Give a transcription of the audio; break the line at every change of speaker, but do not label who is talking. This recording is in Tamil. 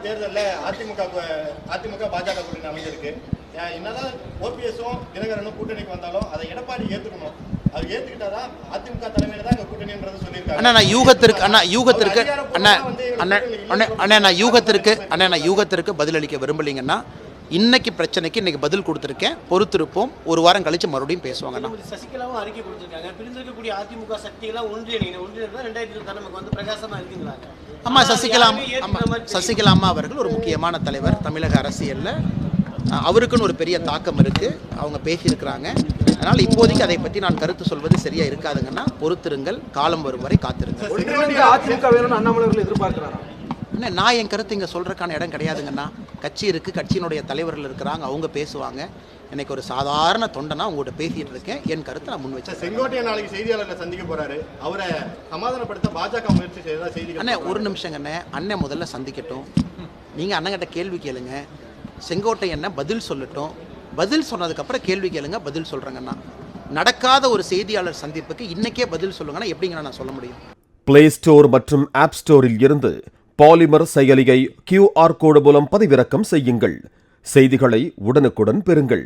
தேர்தலில் அதிமுக பாஜக கூட்டணி அமைஞ்சிருக்கு. என்னதான் ஓபிஎஸும் தினகரனும் கூட்டணிக்கு வந்தாலும் அதை எடப்பாடி ஏற்றுக்கணும். அவர் ஏற்றுக்கிட்டாதான் அதிமுக தலைமையில தான் இந்த கூட்டணின்றது சொல்லியிருக்காங்க.
நான் யூகத்திற்கு பதிலளிக்க விரும்பலீங்கன்னா, இன்னைக்கு பிரச்சனைக்கு இன்னைக்கு பதில் கொடுத்துருக்கேன், பொறுத்திருப்போம். ஒரு வாரம் கழிச்சு மறுபடியும் பேசுவாங்க.
சசிகலாவும் அறிக்கை கொடுத்திருக்காங்க. பிரிந்திருக்கக்கூடிய அதிமுக சக்தியெல்லாம் ஒன்றிணைந்தா 2020 நமக்கு வந்து பிரகாசமா இருக்குங்களா?
ஆமா, சசிகலா அம்மா அவர்கள் ஒரு முக்கியமான தலைவர் தமிழக அரசியல்ல. அவருக்குன்னு ஒரு பெரிய தாக்கம் இருக்கு, அவங்க பேசியிருக்கிறாங்க. அதனால் இப்போதைக்கு அதை பற்றி நான் கருத்து சொல்வது சரியா இருக்காதுங்கன்னா பொறுத்திருங்கள், காலம் வரும் வரை காத்திருங்கள். நான் என் கருத்து இங்கே சொல்றதுக்கான இடம் கிடையாதுங்கண்ணா. கட்சி இருக்கு, கட்சியினுடைய தலைவர்கள் இருக்கிறாங்க, அவங்க பேசுவாங்க. எனக்கு ஒரு சாதாரண தொண்டனா உங்கள்கிட்ட பேசிட்டு இருக்கேன், என் கருத்தை நான் முன் வச்சேன்.
செங்கோட்டையன் நாளைக்கு செய்தியாளர்களை சந்திக்க போறாரு, அவரை சமாதானப்படுத்த பாஜக முயற்சி செய்யறதா செய்தி.
அண்ணே ஒரு நிமிஷங்கண்ணே, அண்ணன் முதல்ல சந்திக்கட்டும், நீங்க அண்ணங்கிட்ட கேள்வி கேளுங்க. செங்கோட்டையன் பதில் சொல்லட்டும், பதில் சொன்னதுக்கப்புறம் கேள்வி கேளுங்க, பதில் சொல்கிறேங்கண்ணா. நடக்காத ஒரு செய்தியாளர் சந்திப்புக்கு இன்னைக்கே பதில் சொல்லுங்கன்னா எப்படிங்கண்ணா நான் சொல்ல முடியும்?
பிளே ஸ்டோர் மற்றும் ஆப் ஸ்டோரில் இருந்து பாலிமர் செயலியை QR கோடு மூலம் பதிவிறக்கம் செய்யுங்கள். செய்திகளை உடனுக்குடன் பெறுங்கள்.